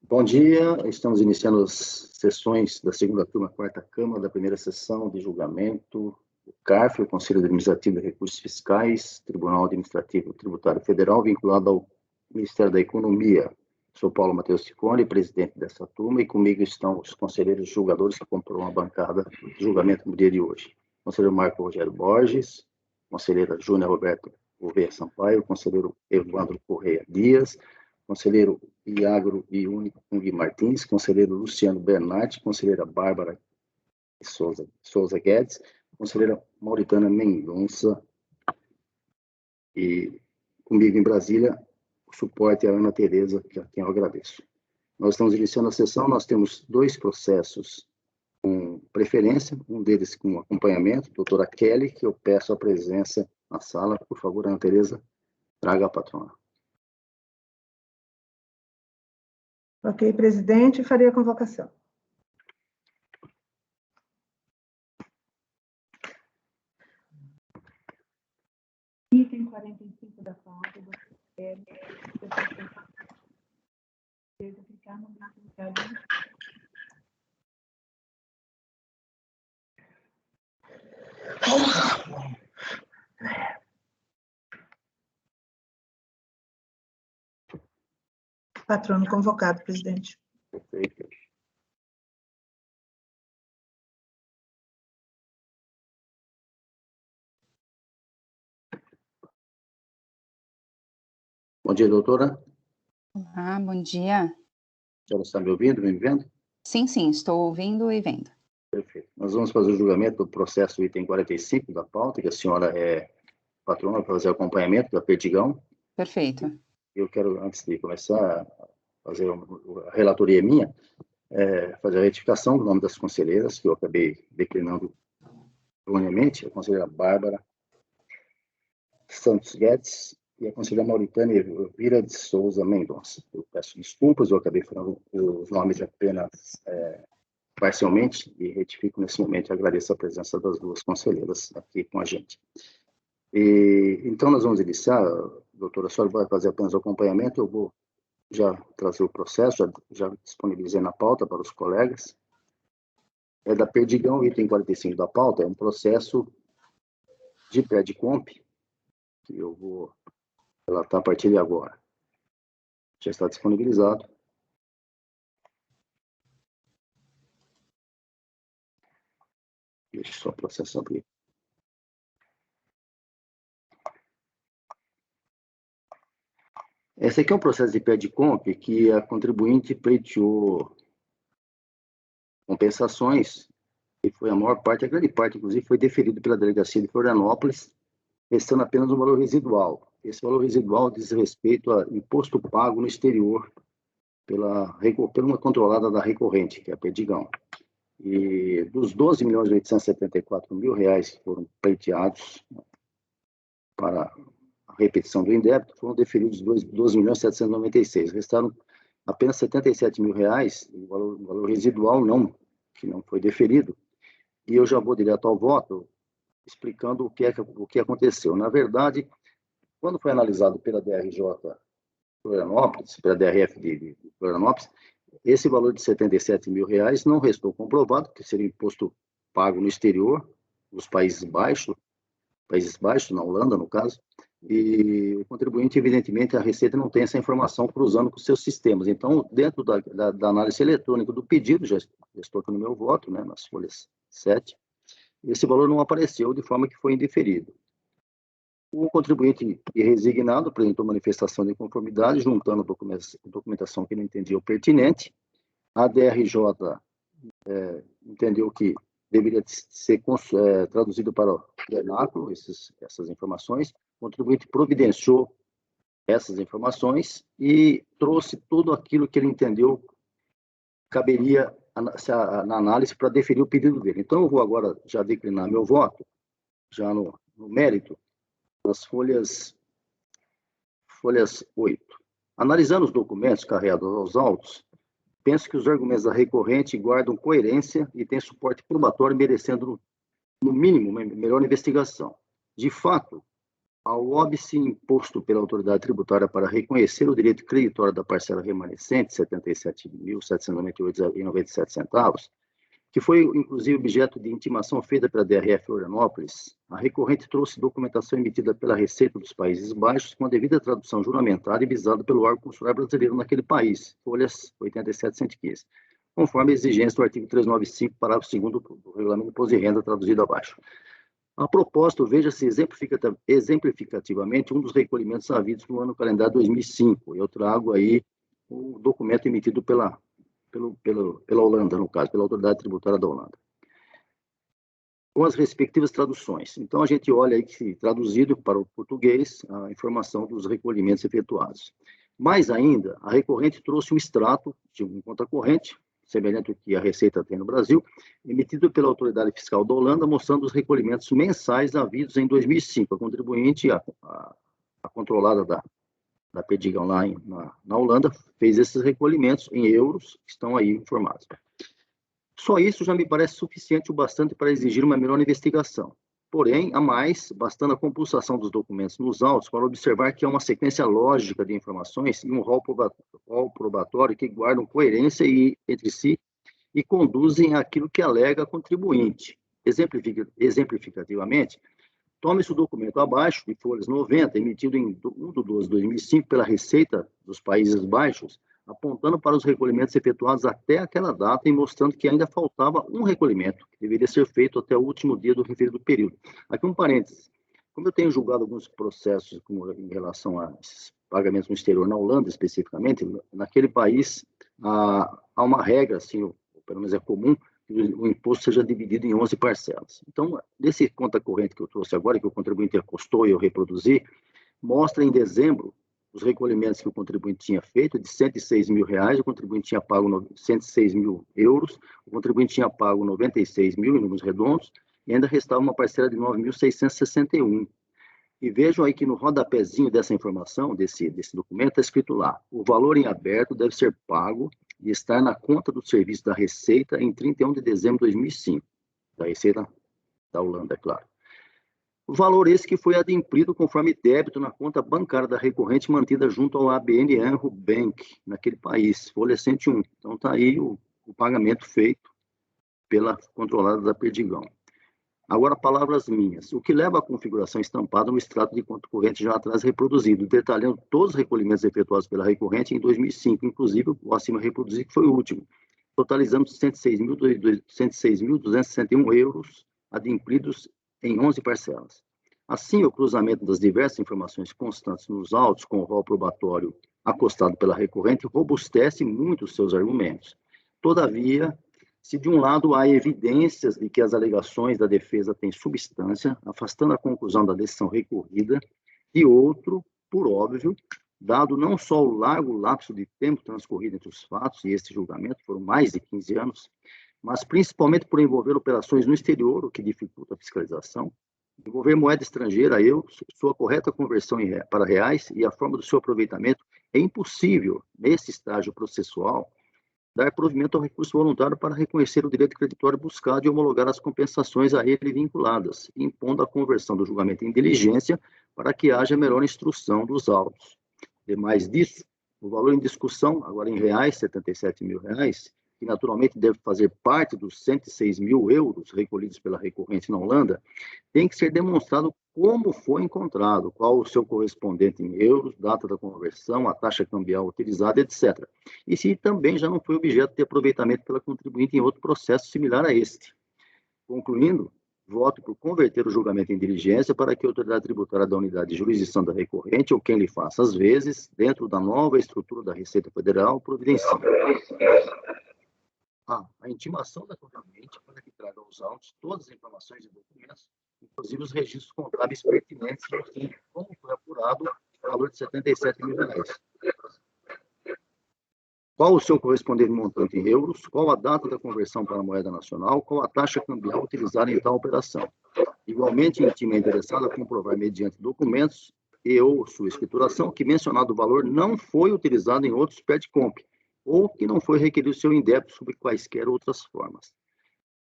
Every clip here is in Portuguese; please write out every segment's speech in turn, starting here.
Bom dia, estamos iniciando as sessões da segunda turma, quarta Câmara, da primeira sessão de julgamento do CARF, o Conselho Administrativo de Recursos Fiscais, Tribunal Administrativo Tributário Federal, vinculado ao Ministério da Economia. Sou Paulo Matheus Ciccone, presidente dessa turma, e comigo estão os conselheiros julgadores que compõem a bancada de julgamento no dia de hoje. Conselheiro Marco Rogério Borges, conselheira Júnia Roberto Gouveia Sampaio, conselheiro Evandro Correia Dias, conselheiro Iagro Iune Kung Martins, conselheiro Luciano Bernardi, conselheira Bárbara Souza Guedes, conselheira Mauritânia Mendonça, e comigo em Brasília, o suporte é a Ana Tereza, a quem eu agradeço. Nós estamos iniciando a sessão, nós temos dois processos com preferência, um deles com acompanhamento, doutora Kelly, que eu peço a presença na sala. Por favor, Ana Tereza, traga a patrona. Ok, presidente, farei a convocação. Item 45 da pauta, você clicar no link. Patrono convocado, presidente. Perfeito. Bom dia, doutora. Olá, bom dia. A senhora está me ouvindo, me vendo? Sim, estou ouvindo e vendo. Perfeito. Nós vamos fazer o julgamento do processo item 45 da pauta, que a senhora é patrona para fazer acompanhamento da Perdigão. Perfeito. Eu quero, antes de começar a fazer a relatoria minha, fazer a retificação do nome das conselheiras, que eu acabei declinando erroneamente, a conselheira Bárbara Santos Guedes e a conselheira Mauritânia Elvira de Souza Mendonça. Eu peço desculpas, eu acabei falando os nomes apenas parcialmente e retifico nesse momento e agradeço a presença das duas conselheiras aqui com a gente. Então, nós vamos iniciar, doutora, a senhora vai fazer apenas o acompanhamento, eu vou já trazer o processo, já disponibilizei na pauta para os colegas. É da Perdigão, item 45 da pauta, é um processo de Perdicomp, que eu vou relatar a partir de agora. Já está disponibilizado. Deixa só o processo abrir. Esse aqui é um processo de Perdicomp que a contribuinte pleiteou compensações, e foi a maior parte, a grande parte, inclusive, foi deferido pela delegacia de Florianópolis, restando apenas um valor residual. Esse valor residual diz respeito a imposto pago no exterior por uma controlada da recorrente, que é a Perdigão. E dos R$12.874.000 que foram pleiteados para a repetição do indébito, foram deferidos R$12.796.000. Restaram apenas R$77.000, o valor residual que não foi deferido. E eu já vou direto ao voto, explicando o que aconteceu. Na verdade, quando foi analisado pela DRJ Florianópolis, pela DRF de Florianópolis, esse valor de R$77.000 não restou comprovado, que seria imposto pago no exterior, nos Países Baixos, na Holanda, no caso, e o contribuinte, evidentemente, a Receita não tem essa informação cruzando com os seus sistemas. Então, dentro da análise eletrônica do pedido, já estou aqui no meu voto, né, nas folhas 7, esse valor não apareceu, de forma que foi indeferido. O contribuinte resignado apresentou manifestação de conformidade, juntando a documentação que ele entendia pertinente. A DRJ entendeu que deveria ser traduzido para o vernáculo essas informações. O contribuinte providenciou essas informações e trouxe tudo aquilo que ele entendeu caberia na análise para deferir o pedido dele. Então, eu vou agora já declinar meu voto, já no mérito, nas folhas 8. Analisando os documentos carregados aos autos, penso que os argumentos da recorrente guardam coerência e têm suporte probatório, merecendo, no mínimo, uma melhor investigação. De fato, Ao óbice imposto pela autoridade tributária para reconhecer o direito creditório da parcela remanescente, R$ 77.798,97, que foi, inclusive, objeto de intimação feita pela DRE Florianópolis, a recorrente trouxe documentação emitida pela Receita dos Países Baixos com a devida tradução juramentada e visada pelo órgão consular brasileiro naquele país, folhas 87.115, conforme a exigência do artigo 395, parágrafo 2º do Regulamento de Imposto de Renda, traduzido abaixo. A propósito, veja-se exemplificativamente um dos recolhimentos havidos no ano calendário 2005. Eu trago aí o documento emitido pela Holanda, no caso, pela autoridade tributária da Holanda, com as respectivas traduções. Então, a gente olha aí que, traduzido para o português, a informação dos recolhimentos efetuados. Mais ainda, a recorrente trouxe um extrato de uma conta corrente, semelhante ao que a Receita tem no Brasil, emitido pela autoridade fiscal da Holanda, mostrando os recolhimentos mensais havidos em 2005. A contribuinte, a controlada da Perdigão lá na Holanda, fez esses recolhimentos em euros, que estão aí informados. Só isso já me parece suficiente o bastante para exigir uma melhor investigação. Porém, a mais, bastando a compulsação dos documentos nos autos para observar que há uma sequência lógica de informações e um rol probatório que guardam coerência entre si e conduzem àquilo que alega a contribuinte. Exemplificativamente, tome-se o documento abaixo, de folhas 90, emitido em 1 de 12 de 2005 pela Receita dos Países Baixos, apontando para os recolhimentos efetuados até aquela data e mostrando que ainda faltava um recolhimento, que deveria ser feito até o último dia do referido período. Aqui um parênteses. Como eu tenho julgado alguns processos em relação a esses pagamentos no exterior, na Holanda especificamente, naquele país há uma regra, assim, ou pelo menos é comum, que o imposto seja dividido em 11 parcelas. Então, desse conta corrente que eu trouxe agora, que o contribuinte acostou e eu reproduzi, mostra em dezembro os recolhimentos que o contribuinte tinha feito, de R$ 106 mil, o contribuinte tinha pago 106 mil euros, o contribuinte tinha pago 96 mil em números redondos, e ainda restava uma parcela de 9.661. E vejam aí que no rodapézinho dessa informação, desse documento, está escrito lá, o valor em aberto deve ser pago e estar na conta do serviço da Receita em 31 de dezembro de 2005, da Receita da Holanda, é claro. O valor esse que foi adimplido conforme débito na conta bancária da recorrente mantida junto ao ABN AMRO Bank, naquele país, folha 101. Então está aí o pagamento feito pela controlada da Perdigão. Agora, palavras minhas. O que leva à configuração estampada no extrato de conta corrente já atrás reproduzido, detalhando todos os recolhimentos efetuados pela recorrente em 2005, inclusive o acima reproduzido, que foi o último, totalizando 106.261 euros adimplidos em 11 parcelas. Assim, o cruzamento das diversas informações constantes nos autos com o rol probatório acostado pela recorrente robustece muito os seus argumentos. Todavia, se de um lado há evidências de que as alegações da defesa têm substância, afastando a conclusão da decisão recorrida, de outro, por óbvio, dado não só o largo lapso de tempo transcorrido entre os fatos e este julgamento, foram mais de 15 anos, mas principalmente por envolver operações no exterior, o que dificulta a fiscalização, envolver moeda estrangeira, sua correta conversão para reais e a forma do seu aproveitamento, é impossível, nesse estágio processual, dar provimento ao recurso voluntário para reconhecer o direito creditório buscado e homologar as compensações a ele vinculadas, impondo a conversão do julgamento em diligência para que haja melhor instrução dos autos. Demais disso, o valor em discussão, agora em reais, R$ 77 mil, que naturalmente deve fazer parte dos 106 mil euros recolhidos pela recorrente na Holanda, tem que ser demonstrado como foi encontrado, qual o seu correspondente em euros, data da conversão, a taxa cambial utilizada, etc. E se também já não foi objeto de aproveitamento pela contribuinte em outro processo similar a este. Concluindo, voto por converter o julgamento em diligência para que a autoridade tributária da unidade de jurisdição da recorrente, ou quem lhe faça às vezes, dentro da nova estrutura da Receita Federal, providencie a intimação da contribuinte para que traga aos autos todas as informações e documentos, inclusive os registros contábeis pertinentes, e como foi apurado o valor de R$ 77 mil. Qual o seu correspondente montante em euros, qual a data da conversão para a moeda nacional, qual a taxa cambial utilizada em tal operação. Igualmente, intima a interessada a comprovar mediante documentos e ou sua escrituração que mencionado valor não foi utilizado em outros PET-COMP, ou que não foi requerido seu indébito sob quaisquer outras formas.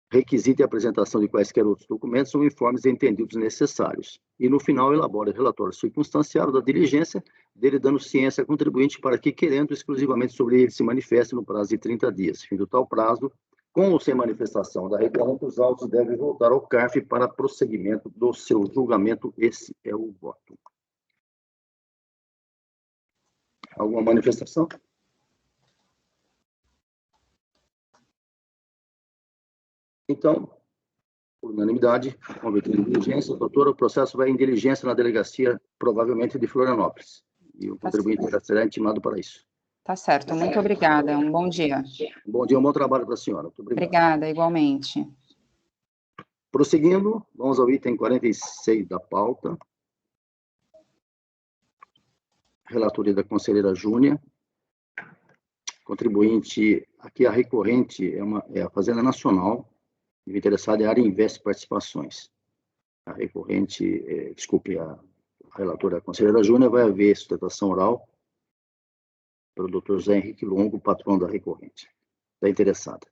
requisite a apresentação de quaisquer outros documentos ou informes entendidos necessários. E, no final, elabora relatório circunstanciado da diligência dele, dando ciência ao contribuinte para que, querendo exclusivamente sobre ele, se manifeste no prazo de 30 dias. Fim do tal prazo, com ou sem manifestação da recorrente, os autos devem voltar ao CARF para prosseguimento do seu julgamento. Esse é o voto. Alguma manifestação? Então, por unanimidade, convertido em diligência, doutora, o processo vai em diligência na delegacia, provavelmente de Florianópolis. E o contribuinte será intimado para isso. Tá certo, muito obrigada. Um bom dia. Bom dia, um bom trabalho para a senhora. Muito obrigado. Obrigada, igualmente. Prosseguindo, vamos ao item 46 da pauta. Relatoria da conselheira Júnia. Contribuinte, aqui a recorrente é a Fazenda Nacional, e o interessado é a área Investe Participações. A recorrente, a relatora, a conselheira Júnia, vai haver sustentação oral pelo doutor José Henrique Longo, patrão da recorrente, da interessada.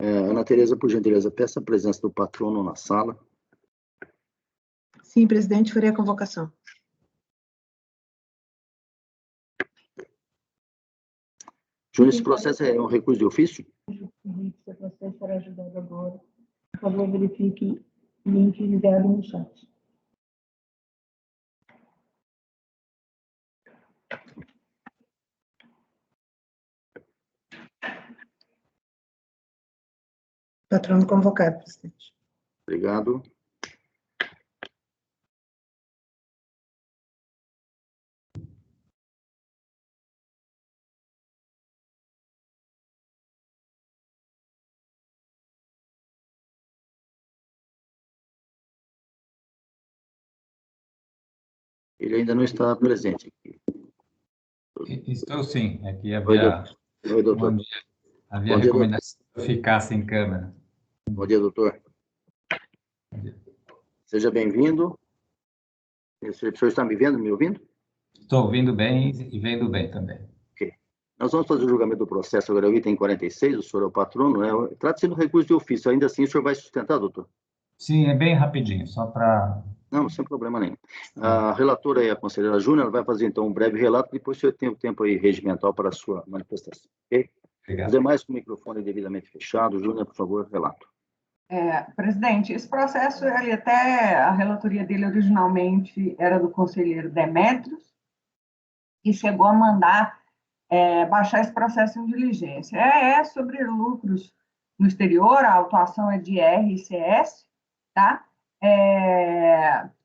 Ana Tereza, por gentileza, peça a presença do patrono na sala. Sim, presidente, farei a convocação. Júnior, esse processo é um recurso de ofício? Esse processo será ajudado agora. Por favor, verifique o link enviado no chat. Patrono convocado, presidente. Obrigado. Ele ainda não está presente aqui. Estou sim, aqui Oi, doutor. havia recomendação de ficar sem câmera. Bom dia, doutor. Bom dia. Seja bem-vindo. O senhor está me ouvindo? Estou ouvindo bem e vendo bem também. Ok. Nós vamos fazer o julgamento do processo agora, o item 46, o senhor é o patrono, né? Trata-se do recurso de ofício, ainda assim o senhor vai sustentar, doutor? Sim, é bem rapidinho, só para... Não, sem problema nenhum. A relatora e a conselheira Júnior vai fazer, então, um breve relato, depois o senhor tem o tempo aí regimental para a sua manifestação, ok? Obrigado. Os demais com o microfone devidamente fechado. Júnior, por favor, relato. Presidente, esse processo, ele até, a relatoria dele originalmente era do conselheiro Demétrios, e chegou a mandar baixar esse processo em diligência. É sobre lucros no exterior, a autuação é de RCS, tá?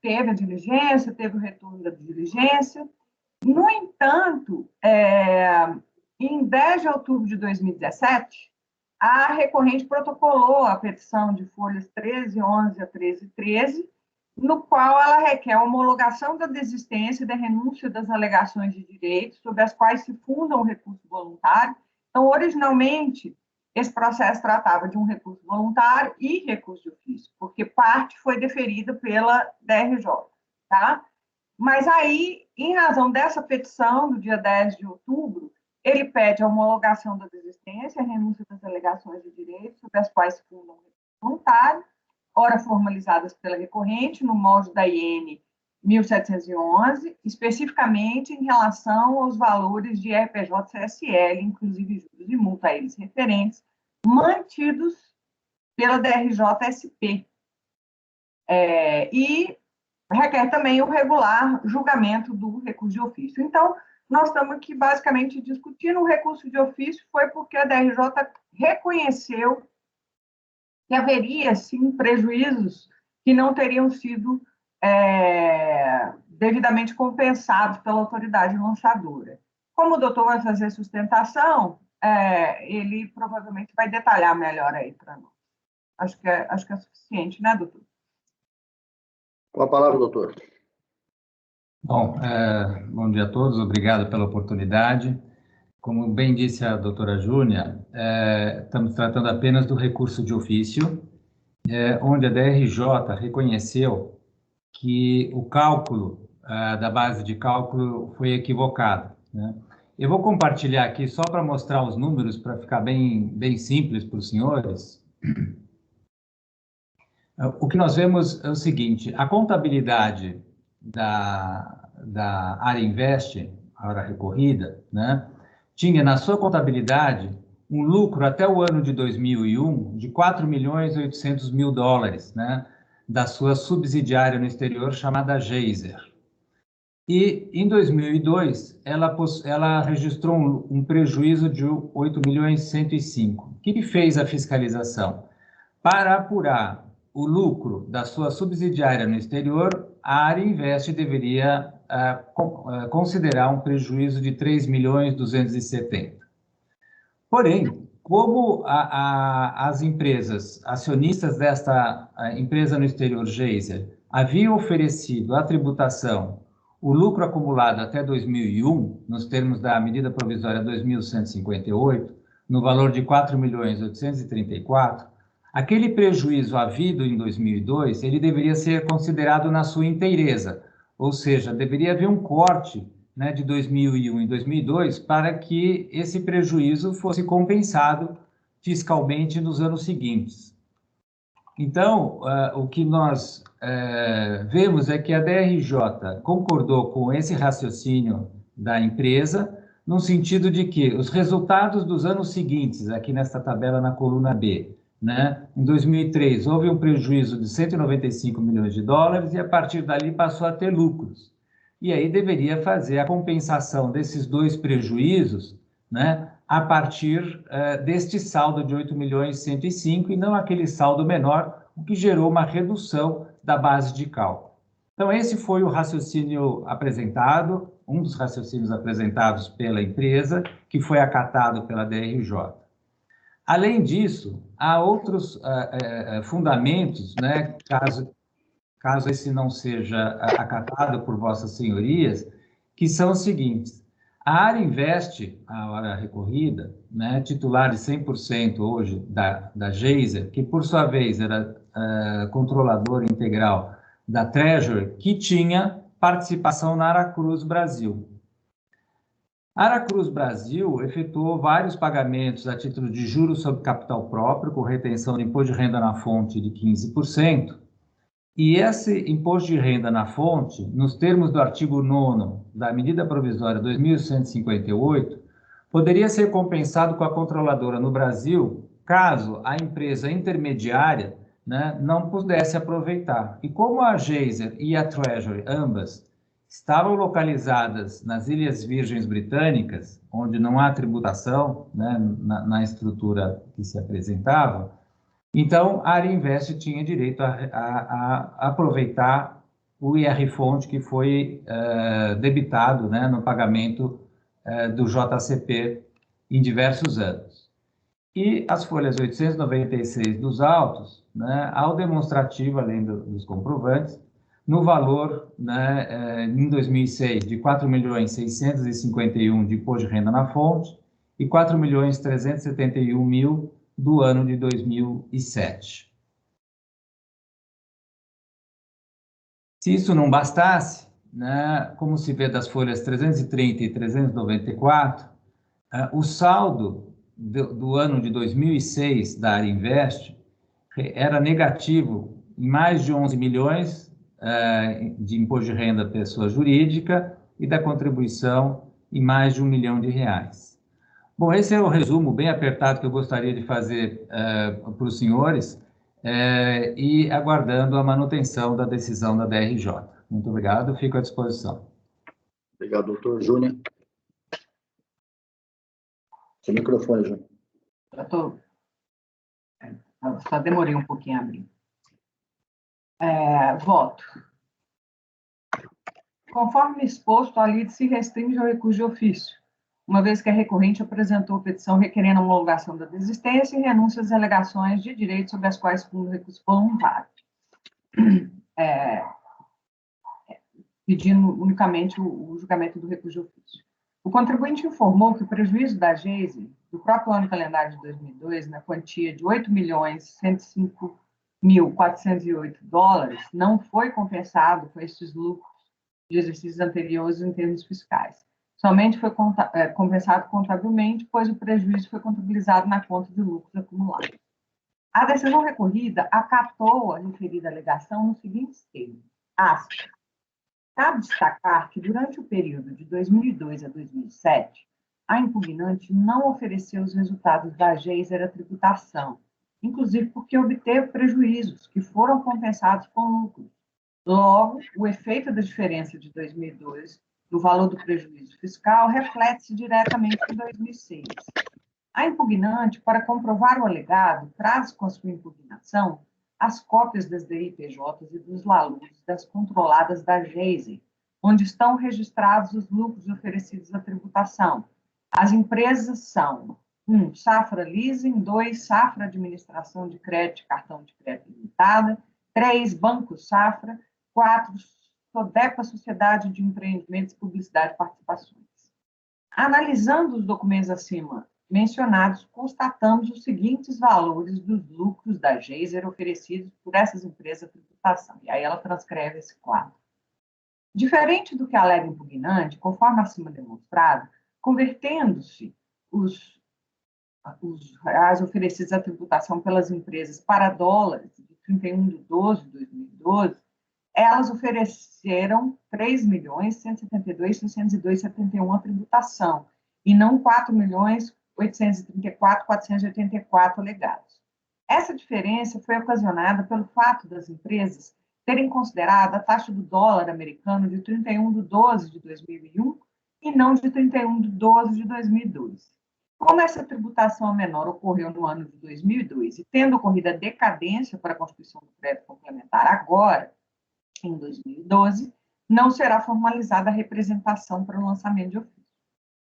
Teve a diligência, teve o retorno da diligência. No entanto, em 10 de outubro de 2017, a recorrente protocolou a petição de folhas 1311 a 1313, no qual ela requer a homologação da desistência e da renúncia das alegações de direitos sobre as quais se funda um recurso voluntário. Então, originalmente, esse processo tratava de um recurso voluntário e recurso de ofício, porque parte foi deferida pela DRJ, tá? Mas aí, em razão dessa petição, do dia 10 de outubro, ele pede a homologação da desistência, a renúncia das alegações de direitos sobre as quais se funda um recurso voluntário, ora formalizadas pela recorrente, no molde da IN 1711, especificamente em relação aos valores de RPJ-CSL, inclusive juros e multa a eles referentes, mantidos pela DRJ-SP. E requer também o regular julgamento do recurso de ofício. Então, nós estamos aqui basicamente discutindo o recurso de ofício, foi porque a DRJ reconheceu que haveria, sim, prejuízos que não teriam sido devidamente compensados pela autoridade lançadora. Como o doutor vai fazer sustentação, ele provavelmente vai detalhar melhor aí para nós. Acho que é suficiente, né, doutor? Com a palavra, doutor. Bom, bom dia a todos, obrigado pela oportunidade. Como bem disse a doutora Júnia, estamos tratando apenas do recurso de ofício, onde a DRJ reconheceu que o cálculo da base de cálculo foi equivocado, né? Eu vou compartilhar aqui só para mostrar os números, para ficar bem simples para os senhores. O que nós vemos é o seguinte, a contabilidade da área Invest, a hora recorrida, né, tinha na sua contabilidade um lucro até o ano de 2001 de 4.800.000 dólares, né, da sua subsidiária no exterior chamada Geyser. E em 2002 ela registrou um prejuízo de 8.105.000. O que fez a fiscalização? Para apurar o lucro da sua subsidiária no exterior, a área Invest deveria considerar um prejuízo de 3.270.000. Porém, como as empresas acionistas desta empresa no exterior, Geyser, haviam oferecido à tributação o lucro acumulado até 2001, nos termos da medida provisória 2.158, no valor de 4.834.000, aquele prejuízo havido em 2002, ele deveria ser considerado na sua inteireza, ou seja, deveria haver um corte, né, de 2001 e 2002 para que esse prejuízo fosse compensado fiscalmente nos anos seguintes. Então, o que nós vemos é que a DRJ concordou com esse raciocínio da empresa, no sentido de que os resultados dos anos seguintes, aqui nesta tabela na coluna B, né, em 2003 houve um prejuízo de 195 milhões de dólares e a partir dali passou a ter lucros. E aí deveria fazer a compensação desses dois prejuízos, né, a partir deste saldo de 8.105.000 e não aquele saldo menor, o que gerou uma redução da base de cálculo. Então, esse foi o raciocínio apresentado, um dos raciocínios apresentados pela empresa, que foi acatado pela DRJ. Além disso, há outros fundamentos, né, caso esse não seja acatado por vossas senhorias, que são os seguintes. A área Invest, a hora recorrida, né, titular de 100% hoje da Geyser, que por sua vez era controlador integral da Treasury, que tinha participação na Aracruz Brasil. A Aracruz Brasil efetuou vários pagamentos a título de juros sobre capital próprio, com retenção de imposto de renda na fonte de 15%, e esse imposto de renda na fonte, nos termos do artigo 9º da medida provisória 2.158, poderia ser compensado com a controladora no Brasil, caso a empresa intermediária, né, não pudesse aproveitar. E como a Geyser e a Treasury, ambas, estavam localizadas nas Ilhas Virgens Britânicas, onde não há tributação, né, na estrutura que se apresentava, então, a área Invest tinha direito a aproveitar o IR-fonte que foi debitado, né, no pagamento do JCP em diversos anos. E as folhas 896 dos autos, né, ao demonstrativo, além dos comprovantes, no valor, né, em 2006, de 4.651.000 de imposto de renda na fonte e 4.371.000 do ano de 2007. Se isso não bastasse, né, como se vê das folhas 330 e 394, o saldo do ano de 2006 da área Invest era negativo em mais de 11 milhões de imposto de renda pessoa jurídica e da contribuição em mais de R$1 milhão. Bom, esse é o resumo bem apertado que eu gostaria de fazer para os senhores e aguardando a manutenção da decisão da DRJ. Muito obrigado, fico à disposição. Obrigado, doutor Júnior. Seu microfone, Júnior. Só demorei um pouquinho a abrir. Voto. Conforme exposto, a lide se restringe ao recurso de ofício, uma vez que a recorrente apresentou petição requerendo a homologação da desistência e renúncia às alegações de direitos sobre as quais funda o recurso voluntário, pedindo unicamente o julgamento do recurso de ofício. O contribuinte informou que o prejuízo da Geyser, do próprio ano calendário de 2002, na quantia de $8.105.408, não foi compensado com estes lucros de exercícios anteriores em termos fiscais. Somente foi compensado contabilmente, pois o prejuízo foi contabilizado na conta de lucros acumulados. A decisão recorrida acatou a referida alegação nos seguintes termos. Aspas. Cabe destacar que, durante o período de 2002 a 2007, a impugnante não ofereceu os resultados da Geyser à tributação, inclusive porque obteve prejuízos que foram compensados com lucros. Logo, o efeito da diferença de 2002 do valor do prejuízo fiscal reflete-se diretamente em 2006. A impugnante, para comprovar o alegado, traz com a sua impugnação as cópias das DIPJs e dos laludos das controladas da Geyser, onde estão registrados os lucros oferecidos à tributação. As empresas são 1. Safra Leasing, 2. Safra Administração de Crédito e Cartão de Crédito Limitada, 3. Banco Safra, 4. Sodepa Sociedade de Empreendimentos, Publicidade e Participações. Analisando os documentos acima mencionados, constatamos os seguintes valores dos lucros da Geyser oferecidos por essas empresas à tributação. E aí ela transcreve esse quadro. Diferente do que alega impugnante, conforme acima demonstrado, convertendo-se os reais oferecidos à tributação pelas empresas para dólares de 31/12/2012, elas ofereceram 3.172.602,71 à tributação, e não 4.834.484 alegados. Essa diferença foi ocasionada pelo fato das empresas terem considerado a taxa do dólar americano de 31/12/2001 e não de 31/12/2002. Como essa tributação menor ocorreu no ano de 2002 e tendo ocorrido a decadência para a constituição do crédito complementar agora, em 2012, não será formalizada a representação para o lançamento de ofício.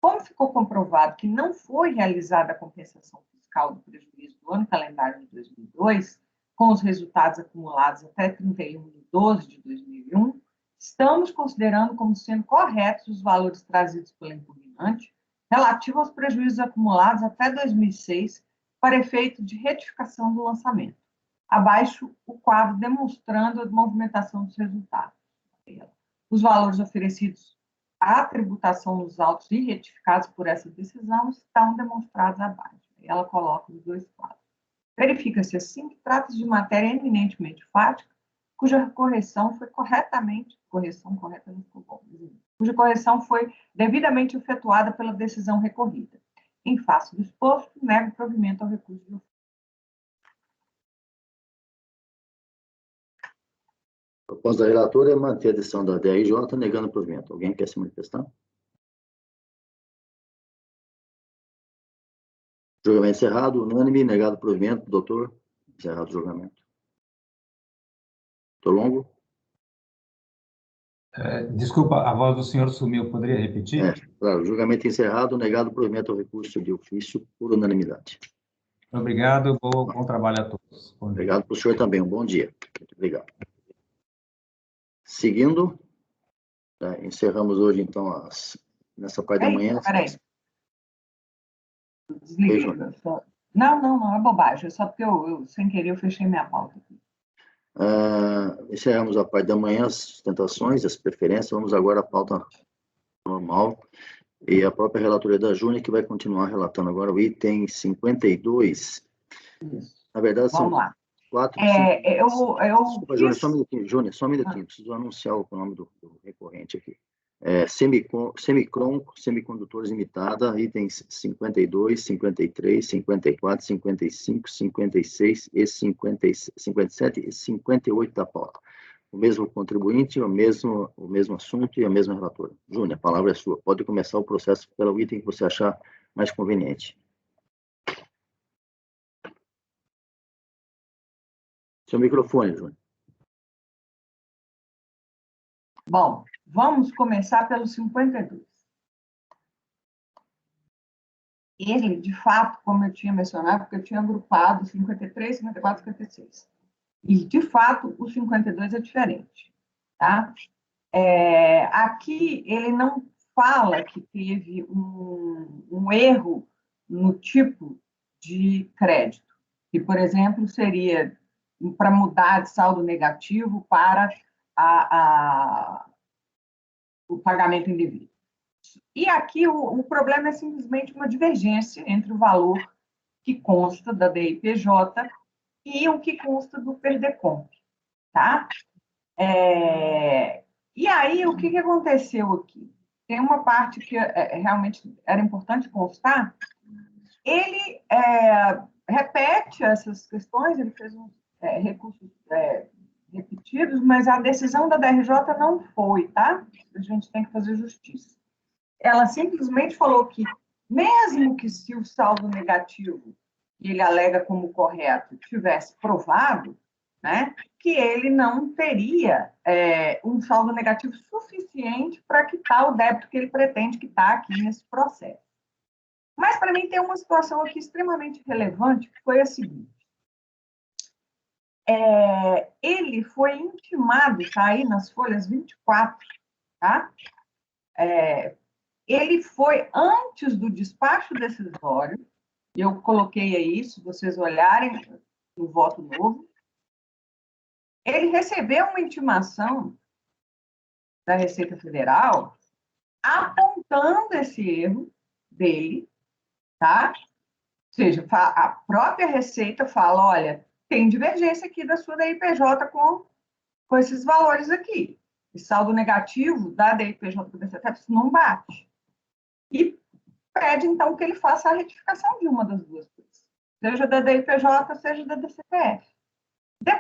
Como ficou comprovado que não foi realizada a compensação fiscal do prejuízo do ano calendário de 2002, com os resultados acumulados até 31/12/2001, estamos considerando como sendo corretos os valores trazidos pela impugnante relativos aos prejuízos acumulados até 2006 para efeito de retificação do lançamento. Abaixo, o quadro demonstrando a movimentação dos resultados. Os valores oferecidos à tributação nos autos e retificados por essa decisão estão demonstrados abaixo. Ela coloca os dois quadros. Verifica-se assim que trata-se de matéria eminentemente fática, cuja correção foi cuja correção foi devidamente efetuada pela decisão recorrida. Em face do exposto, nego provimento ao recurso de ofício. A proposta da relatora é manter a decisão da DRJ negando o provimento. Alguém quer se manifestar? Julgamento encerrado, unânime, negado o provimento. Doutor, encerrado o julgamento. Doutor Longo? Desculpa, a voz do senhor sumiu, poderia repetir? Claro, julgamento encerrado, negado o provimento ao recurso de ofício por unanimidade. Obrigado, bom trabalho a todos. Obrigado para o senhor também, um bom dia. Muito obrigado. Seguindo, encerramos hoje, então, nessa parte da manhã. Peraí. Desliguei. Não, é bobagem. Só porque eu sem querer, eu fechei minha pauta aqui. Encerramos a parte da manhã, as sustentações, as preferências. Vamos agora à pauta normal. E a própria relatoria da Júnia, que vai continuar relatando agora o item 52. Isso. Na verdade, Vamos são lá. 4, Desculpa, Júnia, só um minutinho. Preciso anunciar o nome do recorrente aqui. Semicondutores Limitada, itens 52, 53, 54, 55, 56, e 57 e 58 da pauta. O mesmo contribuinte, o mesmo assunto e a mesma relatora. Júnia, a palavra é sua. Pode começar o processo pelo item que você achar mais conveniente. Seu microfone, Júnia. Bom, vamos começar pelo 52. Ele, de fato, como eu tinha mencionado, porque eu tinha agrupado 53, 54 e 56. E, de fato, o 52 é diferente. Tá? Aqui, ele não fala que teve um erro no tipo de crédito, que, por exemplo, seria para mudar de saldo negativo para o pagamento indevido. E aqui o problema é simplesmente uma divergência entre o valor que consta da DIPJ e o que consta do PERDECOMP, tá? E aí, o que aconteceu aqui? Tem uma parte que realmente era importante constar. Ele repete essas questões, ele fez uns recursos repetidos, mas a decisão da DRJ não foi, tá? A gente tem que fazer justiça. Ela simplesmente falou que, mesmo que se o saldo negativo, que ele alega como correto, tivesse provado, né, que ele não teria um saldo negativo suficiente para quitar o débito que ele pretende quitar aqui nesse processo. Mas, para mim, tem uma situação aqui extremamente relevante, que foi a seguinte. Ele foi intimado, está aí nas folhas 24, tá? Ele foi antes do despacho decisório, eu coloquei aí, se vocês olharem no voto novo, ele recebeu uma intimação da Receita Federal apontando esse erro dele, tá? Ou seja, a própria Receita fala, olha, tem divergência aqui da sua DIPJ com esses valores aqui. O saldo negativo da DIPJ do DCTF não bate. E pede, então, que ele faça a retificação de uma das duas coisas, seja da DIPJ, seja da DCTF.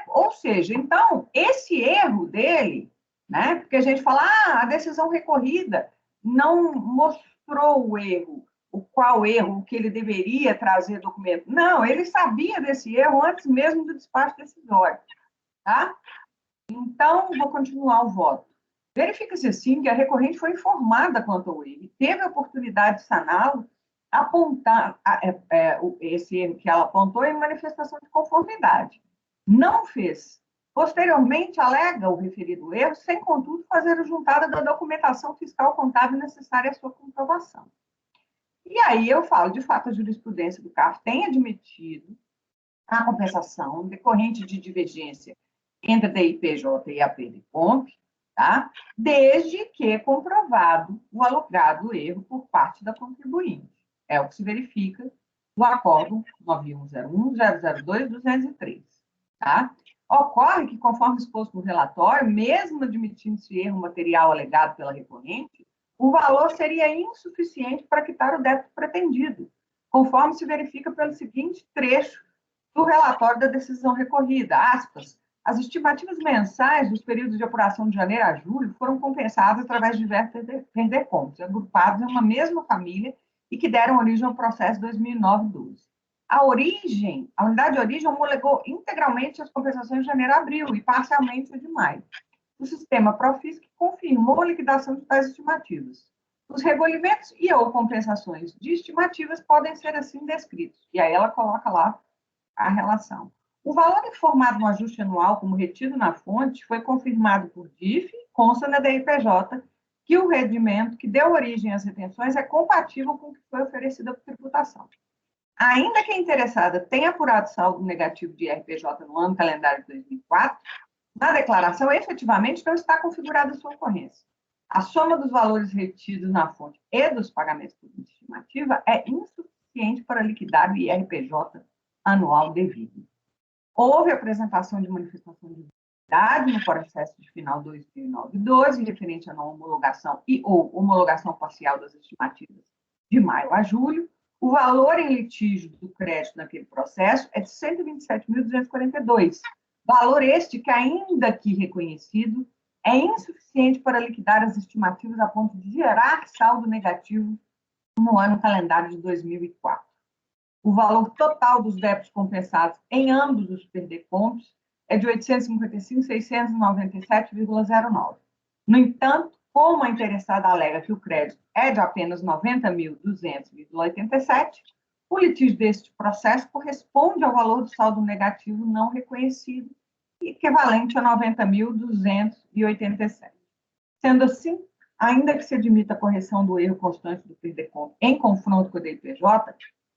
Ou seja, então, esse erro dele, né, porque a gente fala, a decisão recorrida não mostrou o erro, qual erro, o que ele deveria trazer documento. Não, ele sabia desse erro antes mesmo do despacho decisório, tá? Então, vou continuar o voto. Verifica-se, assim, que a recorrente foi informada quanto ao erro, teve a oportunidade de saná-lo, apontar esse erro que ela apontou em manifestação de conformidade. Não fez. Posteriormente, alega o referido erro, sem, contudo, fazer a juntada da documentação fiscal contábil necessária à sua comprovação. E aí eu falo, de fato, a jurisprudência do CARF tem admitido a compensação decorrente de divergência entre a DIPJ e a PERDECOMP, tá? Desde que comprovado o alogrado erro por parte da contribuinte. É o que se verifica no Acórdão 9101-002-203. Tá? Ocorre que, conforme exposto no relatório, mesmo admitindo-se erro material alegado pela recorrente, o valor seria insuficiente para quitar o débito pretendido, conforme se verifica pelo seguinte trecho do relatório da decisão recorrida, aspas, as estimativas mensais dos períodos de apuração de janeiro a julho foram compensadas através de diversos PERDECOMPs, agrupados em uma mesma família e que deram origem ao processo 2009-12. A unidade de origem homologou integralmente as compensações de janeiro a abril e parcialmente de maio. O sistema Profisc confirmou a liquidação de tais estimativas. Os recolhimentos e ou compensações de estimativas podem ser assim descritos. E aí ela coloca lá a relação. O valor informado no ajuste anual como retido na fonte foi confirmado por DIF, consta na DIPJ, que o rendimento que deu origem às retenções é compatível com o que foi oferecido à tributação. Ainda que a interessada tenha apurado saldo negativo de IRPJ no ano calendário de 2004, na declaração, efetivamente, não está configurada a sua ocorrência. A soma dos valores retidos na fonte e dos pagamentos por estimativa é insuficiente para liquidar o IRPJ anual devido. Houve apresentação de manifestação de utilidade no processo de final 2009-12, referente à não homologação e ou homologação parcial das estimativas de maio a julho. O valor em litígio do crédito naquele processo é de 127.242. Valor este que, ainda que reconhecido, é insuficiente para liquidar as estimativas a ponto de gerar saldo negativo no ano calendário de 2004. O valor total dos débitos compensados em ambos os PERDECOMPs é de 855.697,09. No entanto, como a interessada alega que o crédito é de apenas 90.200,87, o litígio deste processo corresponde ao valor do saldo negativo não reconhecido, equivalente a 90.287. Sendo assim, ainda que se admita a correção do erro constante do PERDECOMP em confronto com o DIPJ,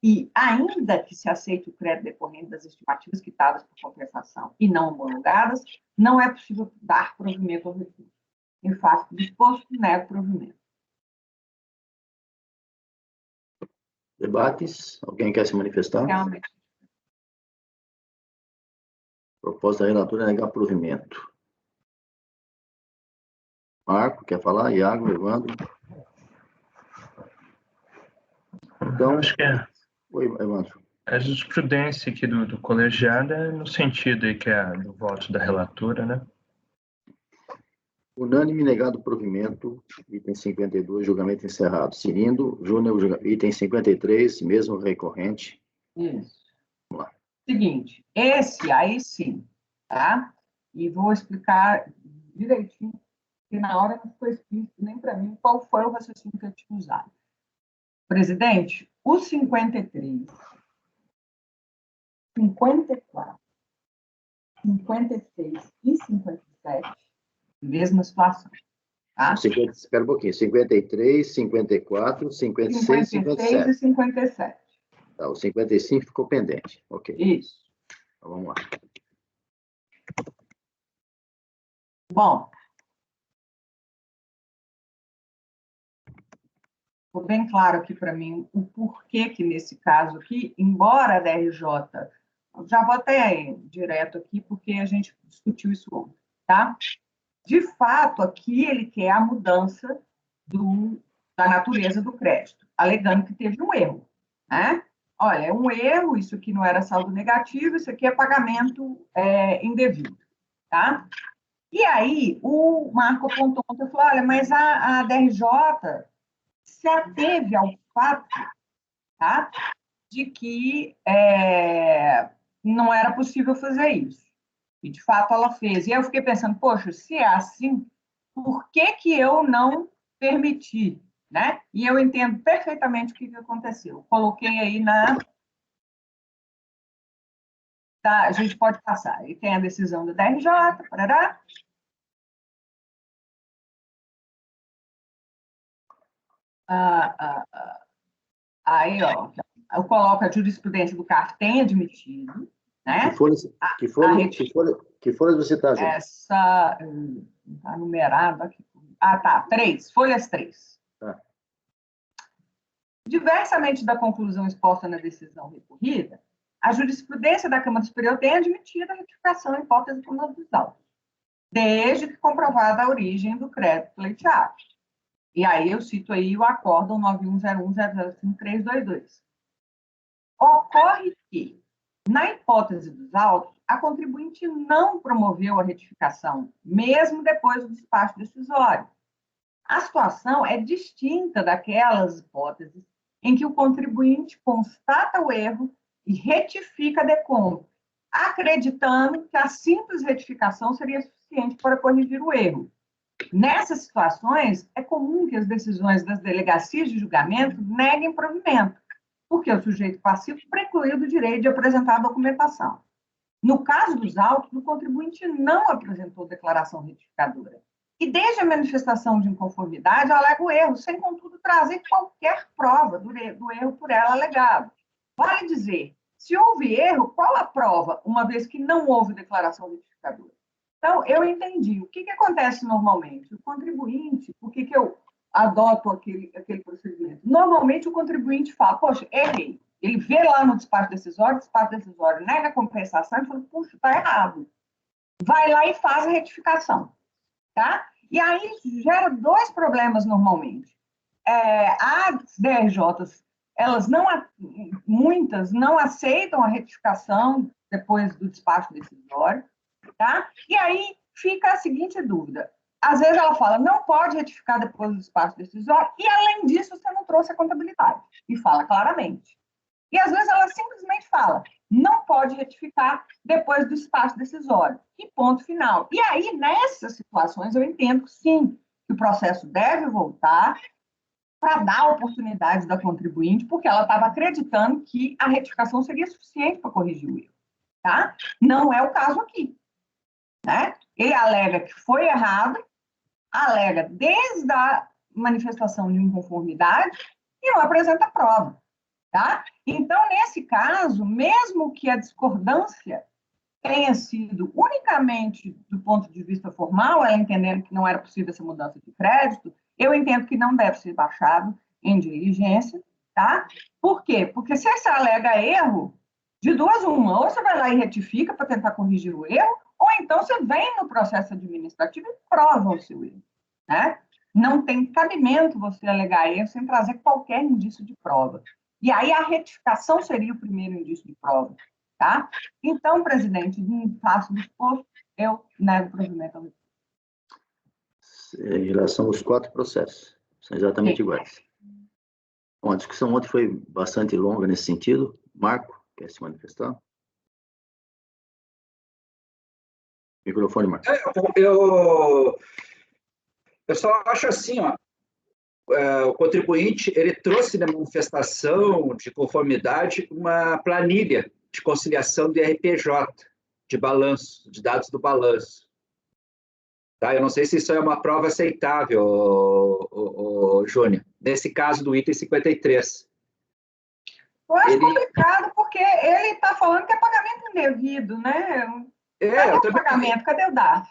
e ainda que se aceite o crédito decorrente das estimativas quitadas por compensação e não homologadas, não é possível dar provimento ao recurso. Em face do disposto, nego o provimento. Debates? Alguém quer se manifestar? Realmente. Proposta da relatora é negar provimento. Marco, quer falar? Iago, Evandro? Então, acho que oi, Evandro. a jurisprudência aqui do colegiado é no sentido aí que é do voto da relatora, né? Unânime negado provimento, item 52, julgamento encerrado. Cirindo, Júnior, item 53, mesmo recorrente. Isso. Vamos lá. Seguinte, esse aí sim, tá? E vou explicar direitinho, porque na hora não ficou explícito nem para mim qual foi o raciocínio que eu tinha usado. Presidente, o 53, 54, 56 e 57, mesma situação, tá? Espera um pouquinho. 53, 54, 56 e 57. E 57. Tá, o 55 ficou pendente. Ok. Isso. Então, vamos lá. Bom, ficou bem claro aqui para mim o porquê que, nesse caso aqui, embora a DRJ, já vou até direto aqui, porque a gente discutiu isso ontem, tá? De fato, aqui ele quer a mudança da natureza do crédito, alegando que teve um erro, né? Olha, é um erro, isso aqui não era saldo negativo, isso aqui é pagamento indevido, tá? E aí, o Marco apontou ontem e falou, olha, mas a DRJ se ateve ao fato, tá, de que não era possível fazer isso. E, de fato, ela fez. E eu fiquei pensando, poxa, se é assim, por que que eu não permiti, né? E eu entendo perfeitamente o que aconteceu. Coloquei aí Tá, a gente pode passar. E tem a decisão do DRJ, parará. Aí, ó, eu coloco a jurisprudência do CARF tem admitido, né? Que folha você está, gente? Essa está numerado aqui. Ah, tá, 3, folhas 3. Tá. Diversamente da conclusão exposta na decisão recorrida, a jurisprudência da Câmara Superior tem admitido a retificação em hipótese do dos autos, desde que comprovada a origem do crédito pleiteado. E aí eu cito aí o acórdão 9101005322. Ocorre que, na hipótese dos autos, a contribuinte não promoveu a retificação, mesmo depois do despacho decisório. A situação é distinta daquelas hipóteses em que o contribuinte constata o erro e retifica a decompro, acreditando que a simples retificação seria suficiente para corrigir o erro. Nessas situações, é comum que as decisões das delegacias de julgamento neguem provimento, porque o sujeito passivo precluiu do direito de apresentar a documentação. No caso dos autos, o contribuinte não apresentou declaração retificadora. E desde a manifestação de inconformidade, alega o erro, sem, contudo, trazer qualquer prova do erro por ela alegado. Vale dizer, se houve erro, qual a prova, uma vez que não houve declaração retificadora? Então, eu entendi. O que acontece normalmente? O contribuinte, por que eu adoto aquele procedimento? Normalmente, o contribuinte fala, poxa, errei. Ele vê lá no despacho decisório nega a compensação e fala, puxa, está errado. Vai lá e faz a retificação. Tá? E aí gera dois problemas normalmente. As DRJs, muitas não aceitam a retificação depois do despacho decisório, tá? E aí fica a seguinte dúvida. Às vezes ela fala, não pode retificar depois do despacho decisório, e além disso você não trouxe a contabilidade. E fala claramente. E às vezes ela simplesmente fala, não pode retificar depois do despacho decisório. E ponto final. E aí, nessas situações, eu entendo, sim, que o processo deve voltar para dar a oportunidade da contribuinte, porque ela estava acreditando que a retificação seria suficiente para corrigir o erro. Tá? Não é o caso aqui. Né? Ele alega que foi errado, alega desde a manifestação de inconformidade e não apresenta prova. Tá? Então, nesse caso, mesmo que a discordância tenha sido unicamente do ponto de vista formal, ela entendendo que não era possível essa mudança de crédito, eu entendo que não deve ser baixado em diligência, tá? Por quê? Porque se essa alega erro, De duas, uma. Ou você vai lá e retifica para tentar corrigir o erro, ou então você vem no processo administrativo e prova o seu erro, né? Não tem cabimento você alegar erro sem trazer qualquer indício de prova. E aí a retificação seria o primeiro indício de prova, tá? Então, presidente, em face do exposto, eu nego o provimento ao recurso. Em relação aos 4 processos, são exatamente iguais. Bom, a discussão ontem foi bastante longa nesse sentido. Marco, quer se manifestar? Microfone, Marco. Eu só acho assim, ó, o contribuinte ele trouxe na manifestação de conformidade uma planilha de conciliação do IRPJ, de balanço, de dados do balanço. Tá? Eu não sei se isso é uma prova aceitável, Júnior, nesse caso do item 53. Eu acho complicado, porque ele está falando que é pagamento indevido, né? Cadê o pagamento? Cadê o DARF?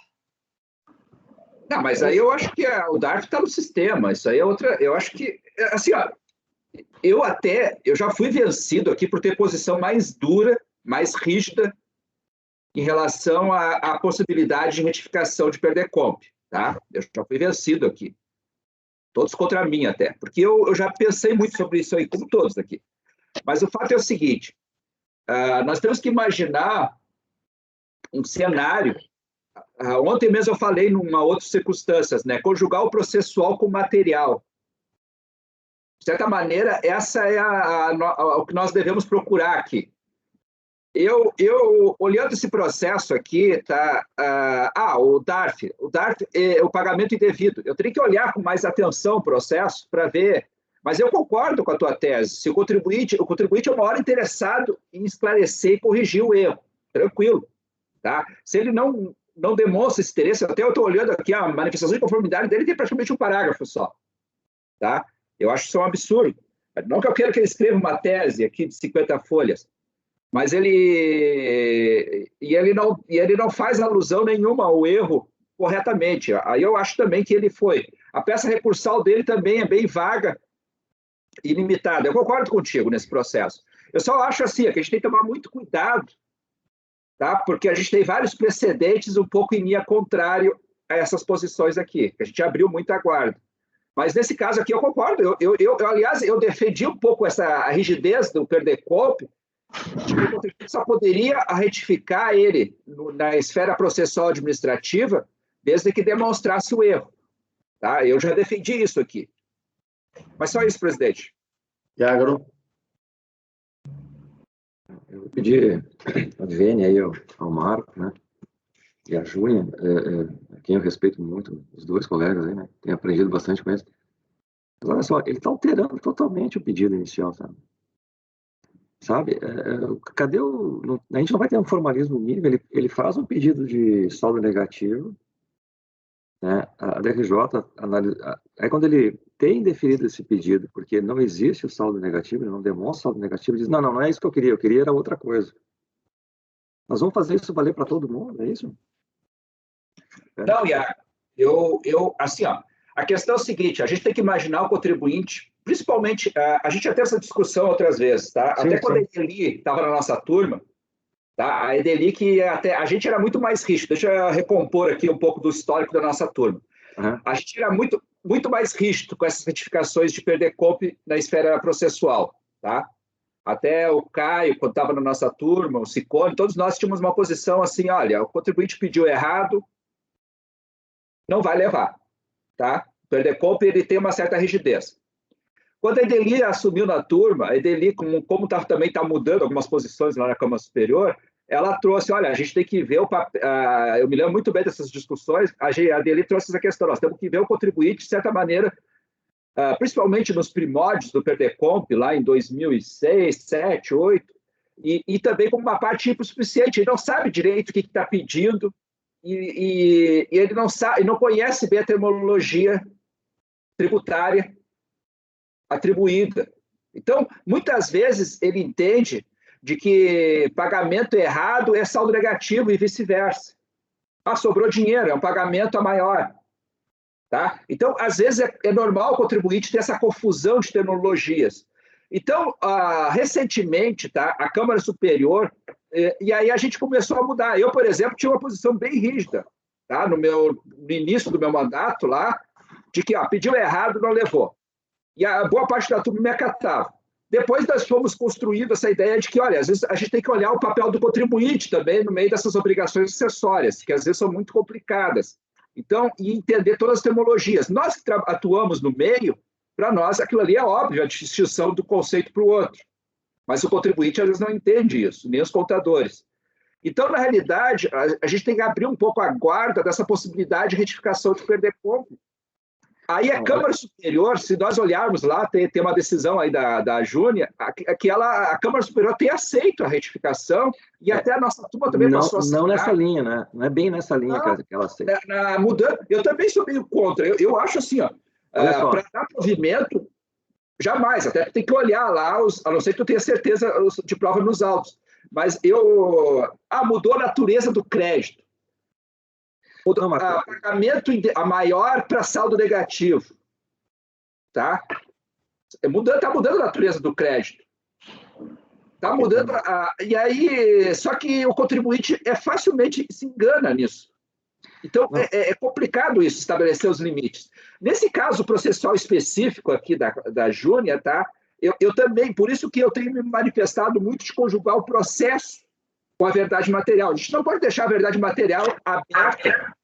Não, mas aí eu acho que o DARF está no sistema. Isso aí é outra. Eu acho que, assim, ó, eu já fui vencido aqui por ter posição mais dura, mais rígida em relação à possibilidade de retificação de Perdecomp, tá? Eu já fui vencido aqui. Todos contra mim até, porque eu já pensei muito sobre isso aí, como todos aqui. Mas o fato é o seguinte, nós temos que imaginar um cenário. Ontem mesmo eu falei numa outra circunstância, né? Conjugar o processual com o material. De certa maneira, essa é o que nós devemos procurar aqui. Eu olhando esse processo aqui, tá? O DARF é o pagamento indevido. Eu teria que olhar com mais atenção o processo para ver. Mas eu concordo com a tua tese. Se o contribuinte é o maior interessado em esclarecer e corrigir o erro. Tranquilo. Tá? Se ele não demonstra esse interesse, até eu estou olhando aqui a manifestação de conformidade dele, tem praticamente um parágrafo só. Tá? Eu acho isso um absurdo. Não que eu queira que ele escreva uma tese aqui de 50 folhas, mas ele não faz alusão nenhuma ao erro corretamente. Aí eu acho também que ele foi. A peça recursal dele também é bem vaga e limitada. Eu concordo contigo nesse processo. Eu só acho assim, que a gente tem que tomar muito cuidado, tá? Porque a gente tem vários precedentes um pouco em linha contrário a essas posições aqui, que a gente abriu muito a guarda. Mas nesse caso aqui eu concordo. Aliás, eu defendi um pouco a rigidez do Perdecomp, de que o contribuinte só poderia retificar ele na esfera processual administrativa desde que demonstrasse o erro. Tá? Eu já defendi isso aqui. Mas só isso, presidente. Iagro. Eu vou pedir a Vênia aí ao Marco, né? E a Júnia, a quem eu respeito muito, os dois colegas aí, né? Tenho aprendido bastante com eles. Mas olha só, ele está alterando totalmente o pedido inicial, sabe? Cadê a gente não vai ter um formalismo mínimo, ele faz um pedido de saldo negativo, né? A DRJ analisa. Aí quando ele tem definido esse pedido, porque não existe o saldo negativo, ele não demonstra o saldo negativo, ele diz, não é isso que eu queria era outra coisa. Nós vamos fazer isso valer para todo mundo, é isso? Não, Iago, assim, ó, a questão é o seguinte, a gente tem que imaginar o contribuinte, principalmente, a gente já teve essa discussão outras vezes, tá? Sim, até quando a Edeli estava na nossa turma, tá? A Edeli que a gente era muito mais rígido, deixa eu recompor aqui um pouco do histórico da nossa turma. Uhum. A gente era muito, muito mais rígido com essas retificações de Perdecomp na esfera processual, tá? Até o Caio, quando estava na nossa turma, o Ciccone, todos nós tínhamos uma posição assim, olha, o contribuinte pediu errado, não vai levar, tá? O Perdecomp, ele tem uma certa rigidez. Quando a Edeli assumiu na turma, a Edeli, como também está mudando algumas posições lá na Câmara Superior, ela trouxe, olha, a gente tem que ver eu me lembro muito bem dessas discussões, a Edeli trouxe essa questão, nós temos que ver o contribuinte, de certa maneira, principalmente nos primórdios do Perdecomp, lá em 2006, 2007, 2008, e também como uma parte hipossuficiente, ele não sabe direito o que está pedindo, e ele não sabe, não conhece bem a terminologia tributária atribuída. Então, muitas vezes ele entende de que pagamento errado é saldo negativo e vice-versa. Sobrou dinheiro, é um pagamento a maior. Tá? Então, às vezes é normal o contribuinte ter essa confusão de terminologias. Então, recentemente, tá, a Câmara Superior, e aí a gente começou a mudar. Eu, por exemplo, tinha uma posição bem rígida, tá, no início do meu mandato lá, de que pediu errado, não levou. E a boa parte da turma me acatava. Depois nós fomos construindo essa ideia de que, olha, às vezes a gente tem que olhar o papel do contribuinte também no meio dessas obrigações acessórias, que às vezes são muito complicadas. Então, e entender todas as terminologias. Nós que atuamos no meio, para nós aquilo ali é óbvio, a distinção do conceito para o outro. Mas o contribuinte às vezes não entende isso, nem os contadores. Então, na realidade, a gente tem que abrir um pouco a guarda dessa possibilidade de retificação de perder compra. Aí a Câmara Superior, se nós olharmos lá, tem uma decisão aí da Júnia, que a Câmara Superior tem aceito a retificação, e até a nossa turma também passou a assinar. Não nessa linha, né? Não é bem nessa linha que ela aceita. Eu também sou meio contra. Eu acho assim, para dar provimento, jamais, até tem que olhar lá, a não ser que eu tenha certeza de prova nos autos. Mas mudou a natureza do crédito. Pagamento maior para saldo negativo. Tá? Está mudando a natureza do crédito. Está mudando. E aí, só que o contribuinte facilmente se engana nisso. Então, é complicado isso, estabelecer os limites. Nesse caso processual específico aqui da Júnia, tá? Eu também, por isso que eu tenho me manifestado muito de conjugar o processo com a verdade material. A gente não pode deixar a verdade material aberta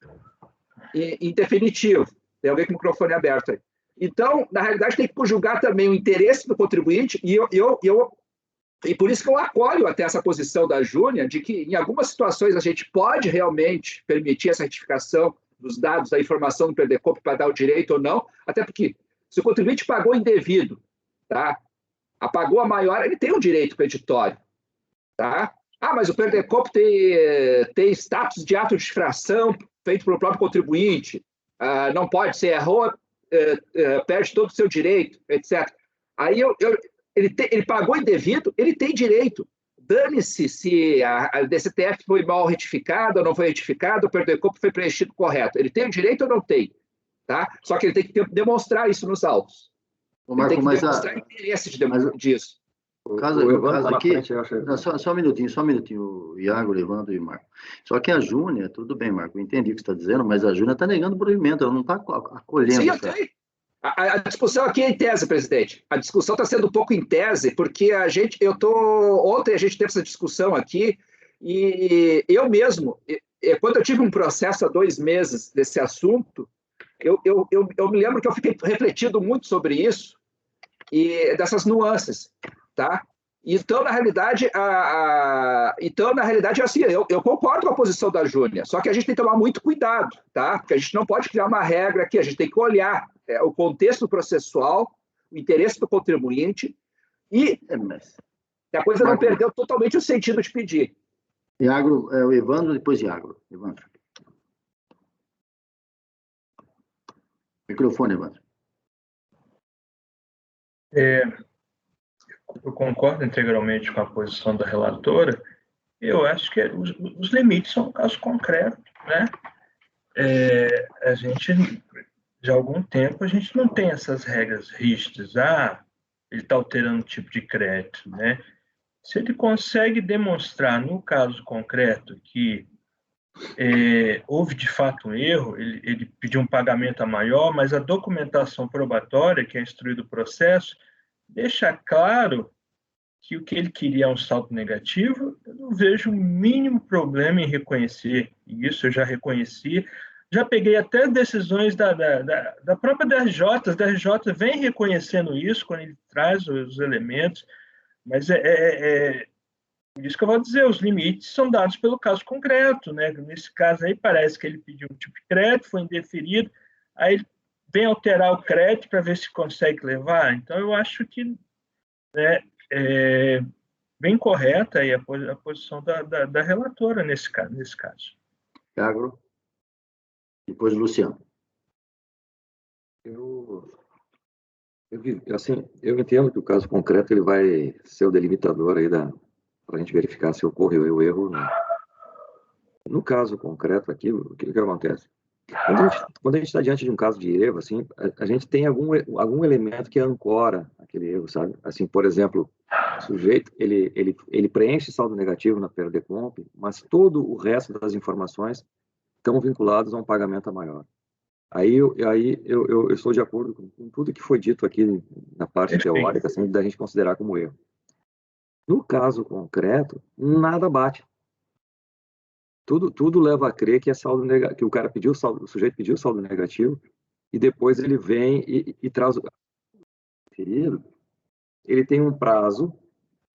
em definitivo. Tem alguém com o microfone aberto aí. Então, na realidade, tem que conjugar também o interesse do contribuinte, e por isso que eu acolho até essa posição da Júnia, de que em algumas situações a gente pode realmente permitir essa retificação dos dados, da informação do PDCOMP para dar o direito ou não, até porque se o contribuinte pagou indevido, tá? Pagou a maior, ele tem um direito creditório. Tá? Mas o PDCOMP tem status de ato de infração feito pelo próprio contribuinte, não pode ser errou, perde todo o seu direito, etc. Aí ele pagou indevido, ele tem direito. Dane-se se a DCTF foi mal retificada ou não foi retificada, o PDCOMP foi preenchido correto. Ele tem o direito ou não tem? Tá? Só que ele tem que demonstrar isso nos autos. Ele tem que demonstrar interesse disso. O caso aqui, só um minutinho, Iago, Evandro e Marco. Só que a Júnia, tudo bem, Marco, eu entendi o que você está dizendo, mas a Júnia está negando o provimento, ela não está acolhendo. Sim, eu sei. A discussão aqui é em tese, presidente. A discussão está sendo um pouco em tese, porque ontem a gente teve essa discussão aqui, e eu mesmo, quando eu tive um processo há 2 meses desse assunto, eu me lembro que eu fiquei refletindo muito sobre isso, e dessas nuances. Tá? Então, na realidade, assim, eu concordo com a posição da Júnia, só que a gente tem que tomar muito cuidado, tá? Porque a gente não pode criar uma regra aqui, a gente tem que olhar o contexto processual, o interesse do contribuinte e a coisa não perdeu totalmente o sentido de pedir. Iago, o Evandro, depois Iago. Evandro. Microfone, Evandro. Eu concordo integralmente com a posição da relatora. Eu acho que os limites são um caso concreto, né? A gente, já há algum tempo, a gente não tem essas regras rígidas. Ele está alterando o tipo de crédito, né? Se ele consegue demonstrar, no caso concreto, que houve de fato um erro, ele pediu um pagamento a maior, mas a documentação probatória, que é instruído o processo, deixa claro que o que ele queria é um saldo negativo. Eu não vejo o mínimo problema em reconhecer isso, eu já reconheci. Já peguei até decisões da própria DRJ, a DRJ vem reconhecendo isso quando ele traz os elementos, mas isso que eu vou dizer, os limites são dados pelo caso concreto, né? Nesse caso aí parece que ele pediu um tipo de crédito, foi indeferido, aí ele vem alterar o crédito para ver se consegue levar. Então, eu acho que bem correta aí a posição da relatora nesse caso. Iago, depois Luciano. Eu entendo que o caso concreto ele vai ser o delimitador aí para a gente verificar se ocorreu o erro ou não. No caso concreto aqui, o que acontece? Quando a gente está diante de um caso de erro, assim, a gente tem algum elemento que ancora aquele erro, sabe? Assim, por exemplo, o sujeito, ele preenche saldo negativo na PERDECOMP, mas todo o resto das informações estão vinculados a um pagamento a maior. Aí eu estou de acordo com tudo que foi dito aqui na parte teórica, assim, da gente considerar como erro. No caso concreto, nada bate. Tudo leva a crer que é saldo negativo, que o cara pediu o sujeito pediu saldo negativo e depois ele vem e traz o referido. Ele tem um prazo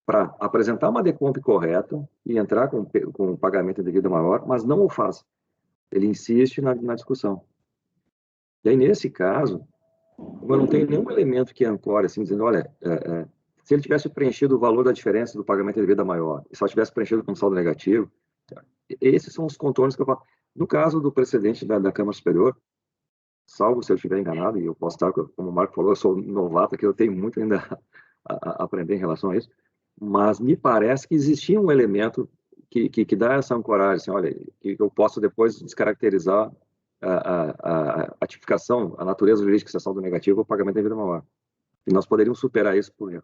para apresentar uma decomp correta e entrar com um pagamento devido maior, mas não o faz. Ele insiste na discussão. E aí, nesse caso, como eu não tenho nenhum elemento que ancore, assim, dizendo, olha, se ele tivesse preenchido o valor da diferença do pagamento devido maior e só tivesse preenchido com saldo negativo, esses são os contornos que eu falo. No caso do precedente da Câmara Superior, salvo se eu estiver enganado, e eu posso estar, como o Marco falou, eu sou novato aqui, eu tenho muito ainda a aprender em relação a isso, mas me parece que existia um elemento que dá essa ancoragem, assim, olha, que eu posso depois descaracterizar a tipificação, a natureza jurídica, se é saldo negativo ou pagamento devido maior. E nós poderíamos superar isso por erro.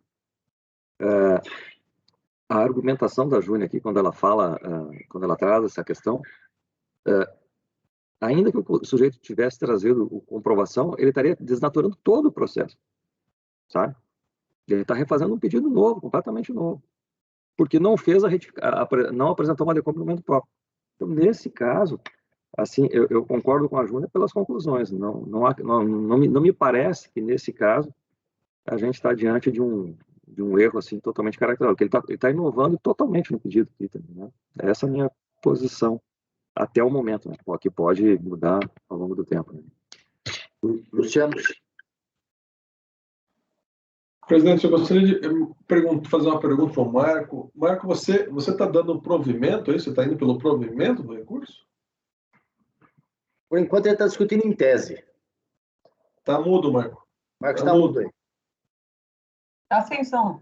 A argumentação da Júnia aqui, quando ela fala, quando ela traz essa questão, ainda que o sujeito tivesse trazido a comprovação, ele estaria desnaturando todo o processo, sabe? Ele está refazendo um pedido novo, completamente novo, porque não fez não apresentou uma decomp no momento próprio. Então, nesse caso, assim, eu concordo com a Júnia pelas conclusões. Não me parece que nesse caso a gente está diante de um erro assim totalmente característico, porque ele tá inovando totalmente no pedido aqui também, né? Essa é a minha posição até o momento, né? Que pode mudar ao longo do tempo, né? Luciano. Presidente, eu gostaria de fazer uma pergunta para o Marco. Marco, você está dando provimento, é isso? Você está indo pelo provimento do recurso? Por enquanto ele está discutindo em tese. Está mudo, Marco. Marcos, está mudo aí. Está sem som.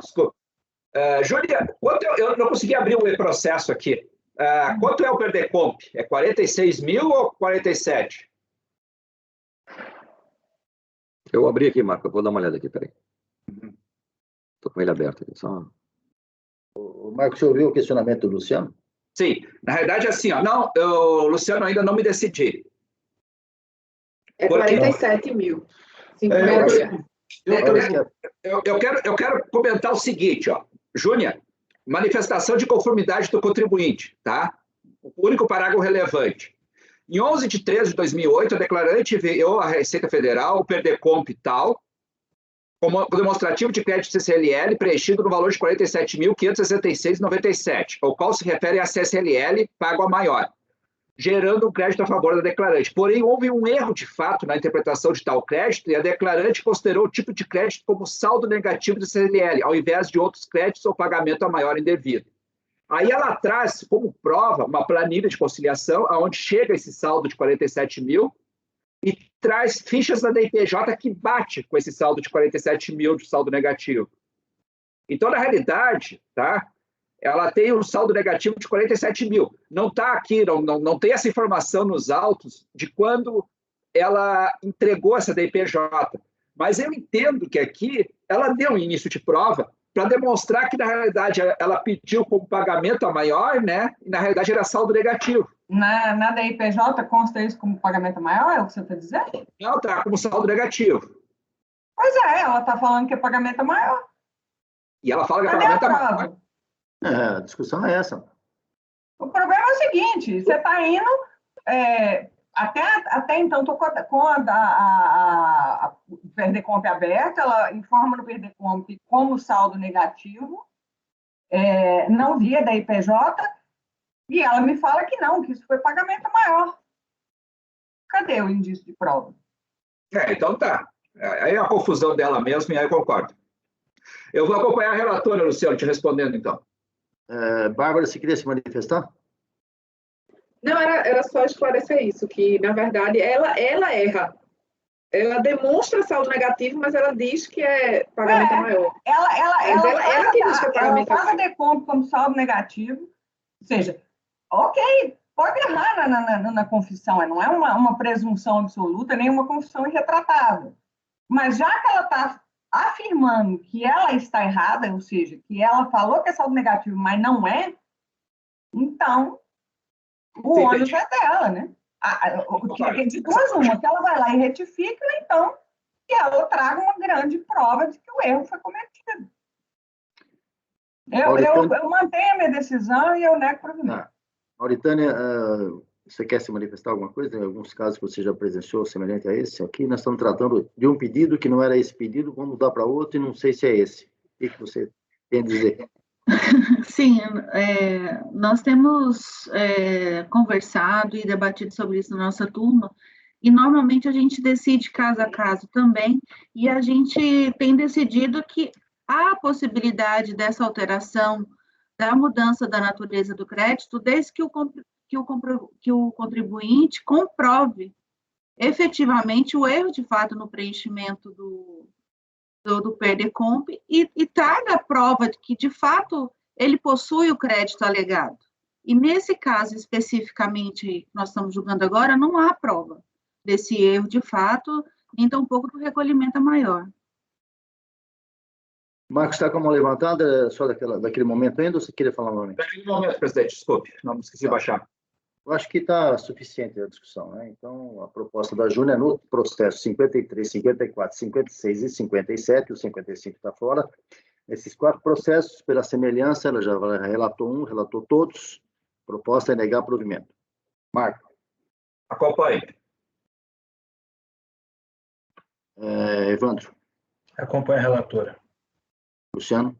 Desculpa. Júlia, eu não consegui abrir o processo aqui. Quanto é o PERDECOMP? É 46 mil ou 47? Eu abri aqui, Marco. Eu vou dar uma olhada aqui, peraí. Estou com ele aberto aqui. O Marcos, você ouviu o questionamento do Luciano? Sim. Na realidade, assim, ó, não, Luciano, ainda não me decidi. É 47 mil. Eu quero comentar o seguinte, ó. Júnia, manifestação de conformidade do contribuinte, tá? O único parágrafo relevante. Em 11 de 13 de 2008, a declarante enviou à Receita Federal o PERDECOMP tal, como demonstrativo de crédito CCLL preenchido no valor de R$ 47.566,97, ao qual se refere a CSLL pago a maior, gerando um crédito a favor da declarante. Porém, houve um erro de fato na interpretação de tal crédito e a declarante considerou o tipo de crédito como saldo negativo de CSLL, ao invés de outros créditos ou pagamento a maior indevido. Aí ela traz como prova uma planilha de conciliação aonde chega esse saldo de 47 mil e traz fichas da DIPJ que bate com esse saldo de 47 mil de saldo negativo. Então, na realidade, tá, ela tem um saldo negativo de 47 mil. Não está aqui, não tem essa informação nos autos de quando ela entregou essa DIPJ. Mas eu entendo que aqui ela deu um início de prova para demonstrar que, na realidade, ela pediu como pagamento a maior, né? E, na realidade, era saldo negativo. Na DIPJ consta isso como pagamento maior, é o que você está dizendo? Não, está como saldo negativo. Pois é, ela está falando que é pagamento maior. E ela fala que é Cadê pagamento a maior. A discussão é essa. O problema é o seguinte, você está indo... Até então, estou com a PERDECOMP aberta, ela informa no PERDECOMP como saldo negativo, não via da IPJ, e ela me fala que não, que isso foi pagamento maior. Cadê o indício de prova? Então tá. Aí é a confusão dela mesmo, e aí eu concordo. Eu vou acompanhar a relatora, Luciano, te respondendo, então. Bárbara, você queria se manifestar? Não, era só esclarecer isso, que, na verdade, ela erra. Ela demonstra saldo negativo, mas ela diz que é pagamento maior. Ela que diz que é pagamento maior. Ela faz a DECOMP como saldo negativo, ou seja, ok, pode errar na confissão, não é uma presunção absoluta, nem uma confissão irretratável. Mas já que ela está afirmando que ela está errada, ou seja, que ela falou que é saldo negativo, mas não é, então o ônus é dela, né? De duas uma, que ela vai lá e retifica, então que ela traga uma grande prova de que o erro foi cometido. Eu mantenho a minha decisão e eu nego o provimento. Mauritânia, você quer se manifestar alguma coisa? Em alguns casos que você já presenciou semelhante a esse? Aqui nós estamos tratando de um pedido que não era esse pedido, vamos mudar para outro e não sei se é esse. O que você tem a dizer? Sim, nós temos conversado e debatido sobre isso na nossa turma, e normalmente a gente decide caso a caso também, e a gente tem decidido que há a possibilidade dessa alteração, da mudança da natureza do crédito, desde que o contribuinte comprove efetivamente o erro de fato no preenchimento do PERDECOMP e traga a prova de que, de fato, ele possui o crédito alegado. E, nesse caso, especificamente, que nós estamos julgando agora, não há prova desse erro de fato, nem tampouco do recolhimento maior. Marcos, está com a mão levantada, só daquele momento ainda, ou você queria falar novamente? Daquele momento, presidente, desculpe, não me esqueci de baixar. Eu acho que está suficiente a discussão, né? Então, a proposta da Júnia no processo 53, 54, 56 e 57, o 55 está fora. Esses 4 processos, pela semelhança, ela já relatou um, relatou todos. A proposta é negar provimento. Marco. Acompanhe. Evandro. Acompanhe a relatora. Luciano.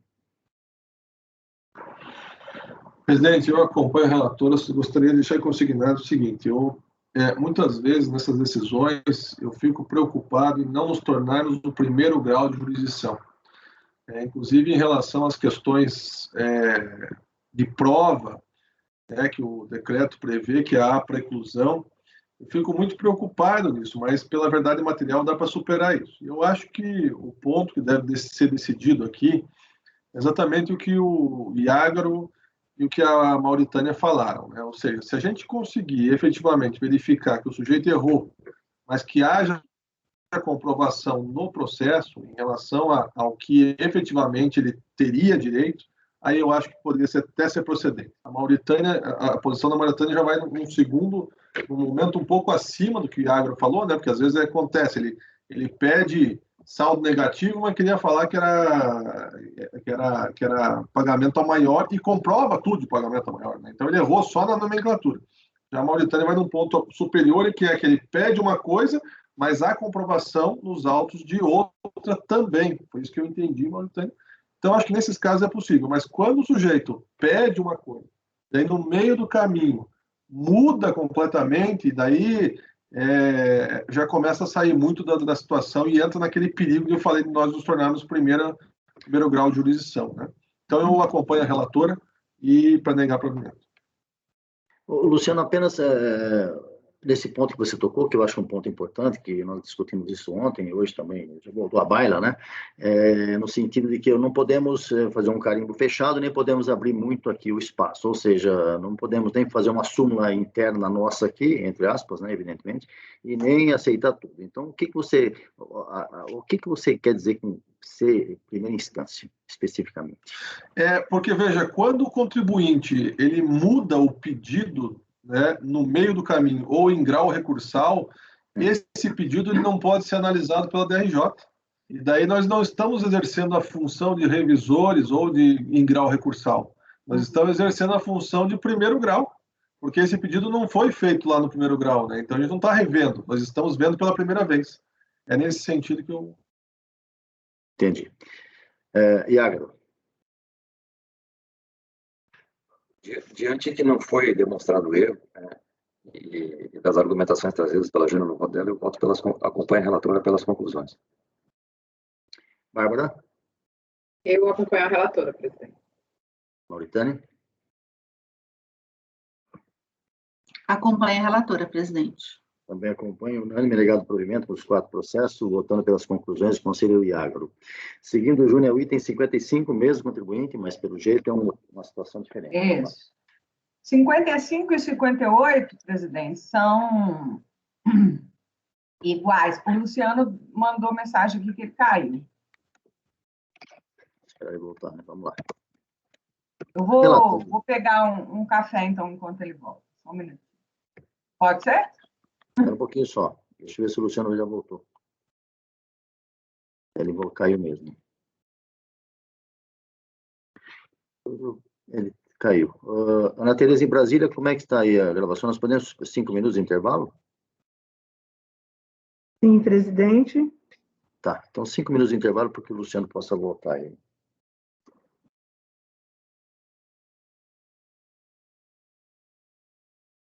Presidente, eu acompanho a relatora, gostaria de deixar consignado o seguinte, muitas vezes nessas decisões eu fico preocupado em não nos tornarmos no primeiro grau de jurisdição. Inclusive em relação às questões de prova, que o decreto prevê que há preclusão, eu fico muito preocupado nisso, mas pela verdade material dá para superar isso. Eu acho que o ponto que deve ser decidido aqui é exatamente o que o Iágaro e o que a Mauritânia falaram, né? Ou seja, se a gente conseguir efetivamente verificar que o sujeito errou, mas que haja a comprovação no processo em relação ao que efetivamente ele teria direito, aí eu acho que poderia até ser procedente. A posição da Mauritânia já vai num momento um pouco acima do que o Iágaro falou, né? Porque às vezes acontece, ele pede saldo negativo, mas queria falar que era pagamento a maior e comprova tudo de pagamento a maior, né? Então ele errou só na nomenclatura. Já a Mauritânia vai num ponto superior, que é que ele pede uma coisa, mas há comprovação nos autos de outra também. Foi isso que eu entendi, Mauritânia. Então, acho que nesses casos é possível. Mas quando o sujeito pede uma coisa, e aí no meio do caminho muda completamente, e daí já começa a sair muito da situação e entra naquele perigo que eu falei de nós nos tornarmos primeiro grau de jurisdição, né? Então, eu acompanho a relatora e para negar provimento. Luciano, apenas nesse ponto que você tocou, que eu acho um ponto importante, que nós discutimos isso ontem e hoje também, já voltou à baila, né? No sentido de que não podemos fazer um carimbo fechado, nem podemos abrir muito aqui o espaço, ou seja, não podemos nem fazer uma súmula interna nossa aqui, entre aspas, né, evidentemente, e nem aceitar tudo. Então, o que você quer dizer com ser primeira instância, especificamente? Porque, veja, quando o contribuinte ele muda o pedido, né, no meio do caminho ou em grau recursal, esse pedido ele não pode ser analisado pela DRJ. E daí nós não estamos exercendo a função de revisores ou em grau recursal. Nós estamos exercendo a função de primeiro grau, porque esse pedido não foi feito lá no primeiro grau, né? Então a gente não está revendo, nós estamos vendo pela primeira vez. É nesse sentido que eu... Entendi. Iágaro. Diante que não foi demonstrado erro, e das argumentações trazidas pela Júnia no voto dela, eu acompanho a relatora pelas conclusões. Bárbara? Eu acompanho a relatora, presidente. Mauritânia? Acompanho a relatora, presidente. Também acompanho unânime negado provimento para os 4 processos, votando pelas conclusões do Conselho Iágaro. Seguindo, Júnior, o item 55, mesmo contribuinte, mas pelo jeito é uma situação diferente. Isso. 55 e 58, presidente, são iguais. O Luciano mandou mensagem aqui que ele caiu. Espera ele voltar, né? Vamos lá. Eu vou pegar um café, então, enquanto ele volta. Só um minuto. Pode ser? Espera um pouquinho só. Deixa eu ver se o Luciano já voltou. Ele caiu mesmo. Ele caiu. Ana Tereza, em Brasília, como é que está aí a gravação? Nós podemos 5 minutos de intervalo? Sim, presidente. Tá, então 5 minutos de intervalo para que o Luciano possa voltar aí.